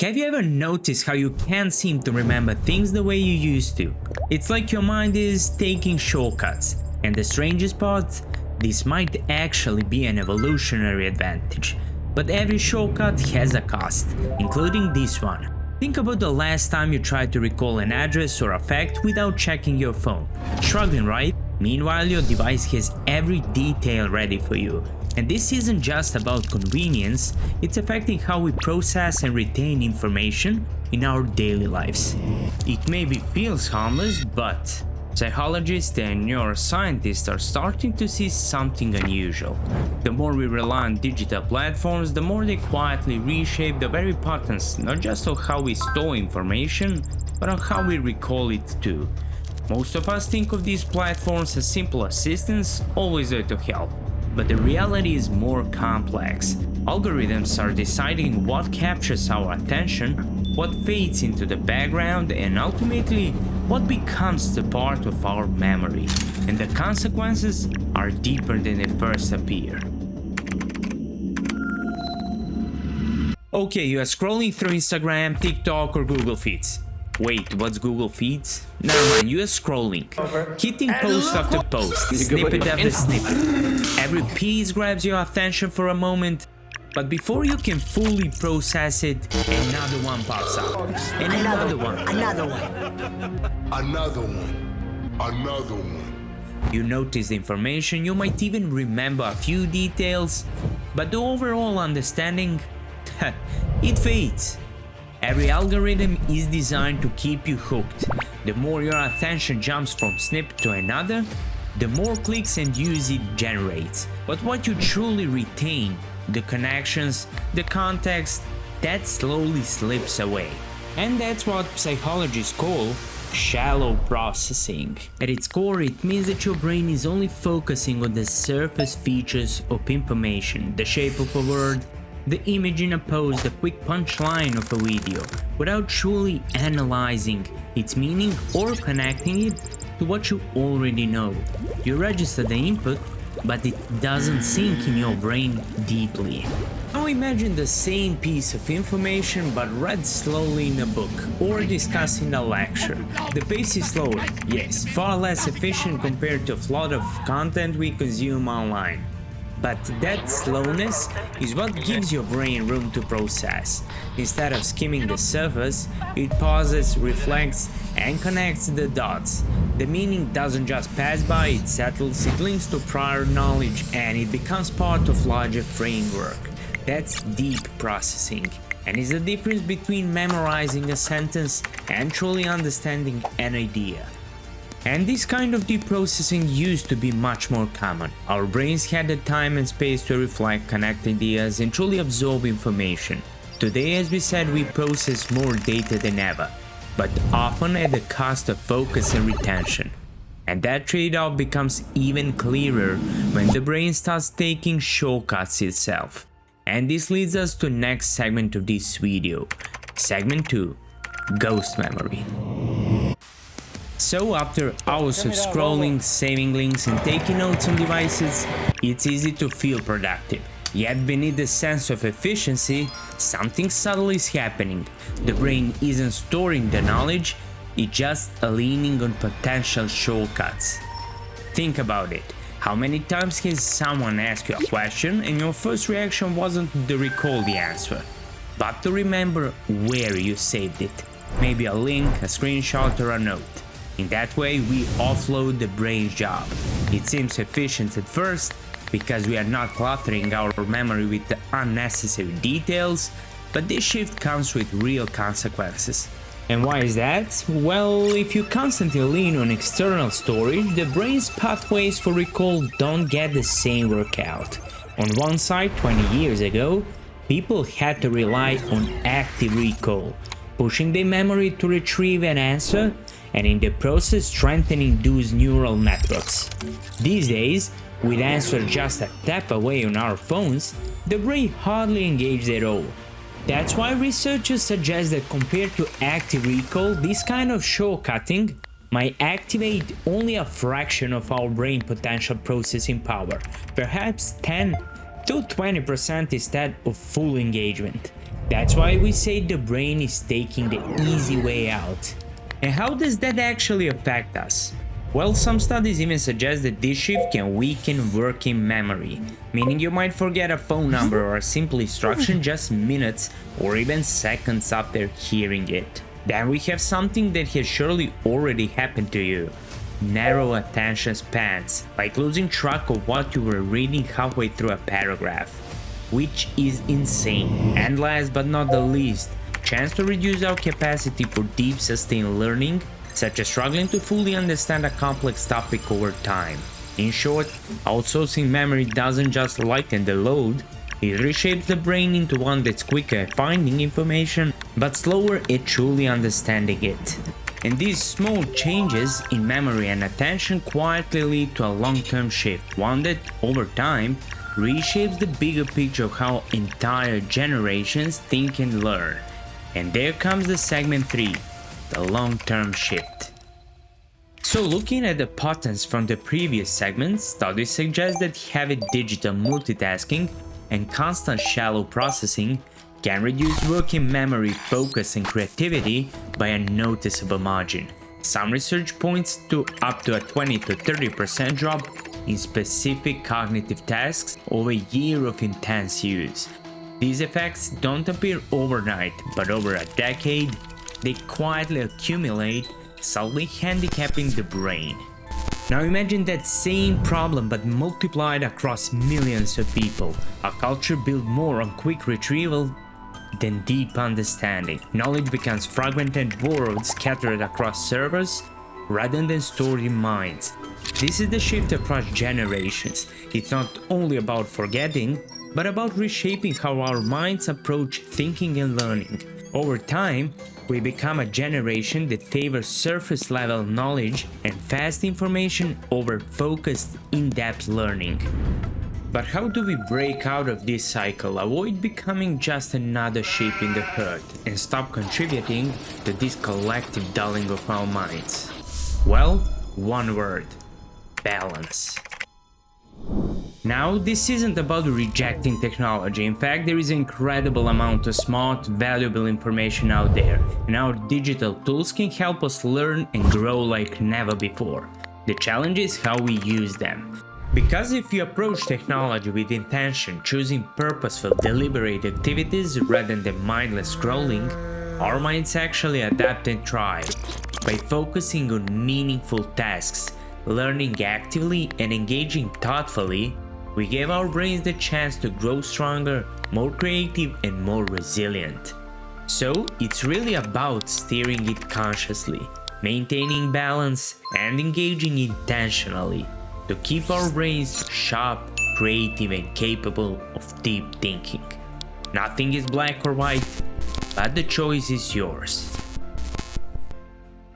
Have you ever noticed how you can't seem to remember things the way you used to? It's like your mind is taking shortcuts. And the strangest part, this might actually be an evolutionary advantage. But every shortcut has a cost, including this one. Think about the last time you tried to recall an address or a fact without checking your phone. Struggling, right? Meanwhile, your device has every detail ready for you. And this isn't just about convenience, it's affecting how we process and retain information in our daily lives. It maybe feels harmless, but psychologists and neuroscientists are starting to see something unusual. The more we rely on digital platforms, the more they quietly reshape the very patterns, not just of how we store information, but on how we recall it too. Most of us think of these platforms as simple assistants, always there to help. But the reality is more complex. Algorithms are deciding what captures our attention, what fades into the background, and ultimately what becomes the part of our memory. And the consequences are deeper than they first appear. Okay, you are scrolling through Instagram, TikTok, or Google Feeds. Wait, what's Google Feeds? Never mind, you are scrolling. Hitting post after post, snippet after snippet. Every piece grabs your attention for a moment, but before you can fully process it, another one pops up. And another one. Another one. You notice the information, you might even remember a few details, but the overall understanding, it fades. Every algorithm is designed to keep you hooked. The more your attention jumps from snippet to another, the more clicks and views it generates. But what you truly retain, the connections, the context, that slowly slips away. And that's what psychologists call shallow processing. At its core, it means that your brain is only focusing on the surface features of information, the shape of a word, the image in a post, the quick punchline of a video, without truly analyzing its meaning or connecting it to what you already know. You register the input, but it doesn't sink in your brain deeply. Now imagine the same piece of information but read slowly in a book or discussed in a lecture. The pace is slower, yes, far less efficient compared to a flood of content we consume online. But that slowness is what gives your brain room to process. Instead of skimming the surface, it pauses, reflects, and connects the dots. The meaning doesn't just pass by, it settles, it links to prior knowledge, and it becomes part of larger framework. That's deep processing, and is the difference between memorizing a sentence and truly understanding an idea. And this kind of deep processing used to be much more common. Our brains had the time and space to reflect, connect ideas, and truly absorb information. Today, as we said, we process more data than ever, but often at the cost of focus and retention. And that trade-off becomes even clearer when the brain starts taking shortcuts itself. And this leads us to the next segment of this video. Segment 2. Ghost Memory. So after hours of scrolling, saving links and taking notes on devices, it's easy to feel productive. Yet beneath the sense of efficiency, something subtle is happening. The brain isn't storing the knowledge, it's just leaning on potential shortcuts. Think about it. How many times has someone asked you a question and your first reaction wasn't to recall the answer, but to remember where you saved it? Maybe a link, a screenshot, or a note. In that way, we offload the brain's job. It seems efficient at first because we are not cluttering our memory with the unnecessary details, but this shift comes with real consequences. And why is that? Well, if you constantly lean on external storage, the brain's pathways for recall don't get the same workout. On one side, 20 years ago, people had to rely on active recall, pushing their memory to retrieve an answer, and in the process strengthening those neural networks. These days, with answers just a tap away on our phones, the brain hardly engages at all. That's why researchers suggest that compared to active recall, this kind of shortcutting might activate only a fraction of our brain potential processing power, perhaps 10 to 20% instead of full engagement. That's why we say the brain is taking the easy way out. And how does that actually affect us? Well, some studies even suggest that this shift can weaken working memory, meaning you might forget a phone number or a simple instruction just minutes or even seconds after hearing it. Then we have something that has surely already happened to you. Narrow attention spans, like losing track of what you were reading halfway through a paragraph, which is insane. And last but not the least, chance to reduce our capacity for deep sustained learning, such as struggling to fully understand a complex topic over time. In short, outsourcing memory doesn't just lighten the load, it reshapes the brain into one that's quicker at finding information, but slower at truly understanding it. And these small changes in memory and attention quietly lead to a long-term shift, one that, over time, reshapes the bigger picture of how entire generations think and learn. And there comes the segment 3, the long-term shift. So looking at the patterns from the previous segments, studies suggest that heavy digital multitasking and constant shallow processing can reduce working memory, focus and creativity by a noticeable margin. Some research points to up to a 20 to 30% drop in specific cognitive tasks over a year of intense use. These effects don't appear overnight, but over a decade, they quietly accumulate, subtly handicapping the brain. Now imagine that same problem but multiplied across millions of people. A culture built more on quick retrieval than deep understanding. Knowledge becomes fragmented, borrowed, scattered across servers rather than stored in minds. This is the shift across generations. It's not only about forgetting, but about reshaping how our minds approach thinking and learning. Over time, we become a generation that favors surface-level knowledge and fast information over focused, in-depth learning. But how do we break out of this cycle, avoid becoming just another sheep in the herd, and stop contributing to this collective dulling of our minds? Well, one word: balance. Now, this isn't about rejecting technology. In fact, there is an incredible amount of smart, valuable information out there, and our digital tools can help us learn and grow like never before. The challenge is how we use them. Because if you approach technology with intention, choosing purposeful, deliberate activities rather than mindless scrolling, our minds actually adapt and thrive. By focusing on meaningful tasks, learning actively and engaging thoughtfully, we give our brains the chance to grow stronger, more creative and more resilient. So it's really about steering it consciously, maintaining balance and engaging intentionally to keep our brains sharp, creative and capable of deep thinking. Nothing is black or white, but the choice is yours.